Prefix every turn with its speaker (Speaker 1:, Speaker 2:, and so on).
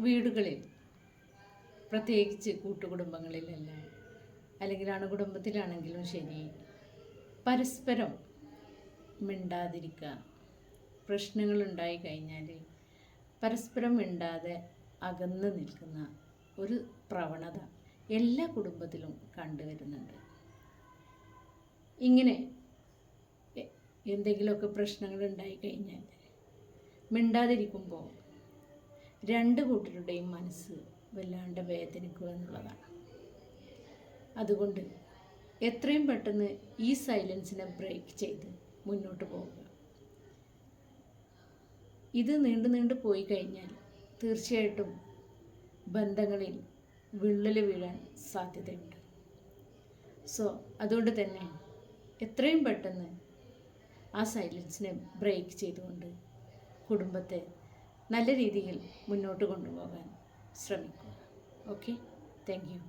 Speaker 1: വീടുകളിൽ, പ്രത്യേകിച്ച് കൂട്ടുകുടുംബങ്ങളിലെല്ലാം അല്ലെങ്കിൽ അണുകുടുംബത്തിലാണെങ്കിലും ശരി, പരസ്പരം മിണ്ടാതിരിക്കുക. പ്രശ്നങ്ങളുണ്ടായി കഴിഞ്ഞാൽ പരസ്പരം മിണ്ടാതെ അകന്ന് നിൽക്കുന്ന ഒരു പ്രവണത എല്ലാ കുടുംബത്തിലും കണ്ടുവരുന്നുണ്ട്. ഇങ്ങനെ എന്തെങ്കിലുമൊക്കെ പ്രശ്നങ്ങൾ ഉണ്ടായി കഴിഞ്ഞാൽ മിണ്ടാതിരിക്കുമ്പോൾ രണ്ട് കൂട്ടരുടെയും മനസ്സ് വല്ലാണ്ട് വേദനിക്കുക എന്നുള്ളതാണ്. അതുകൊണ്ട് എത്രയും പെട്ടെന്ന് ഈ സൈലൻസിനെ ബ്രേക്ക് ചെയ്ത് മുന്നോട്ട് പോവുക. ഇത് നീണ്ടു പോയി കഴിഞ്ഞാൽ തീർച്ചയായിട്ടും ബന്ധങ്ങളിൽ വിള്ളൽ വീഴാൻ സാധ്യതയുണ്ട്. അതുകൊണ്ട് തന്നെ എത്രയും പെട്ടെന്ന് ആ സൈലൻസിനെ ബ്രേക്ക് ചെയ്തുകൊണ്ട് കുടുംബത്തെ നല്ല രീതിയിൽ മുന്നോട്ട് കൊണ്ടുപോകാൻ ശ്രമിക്കുക. Okay, thank you.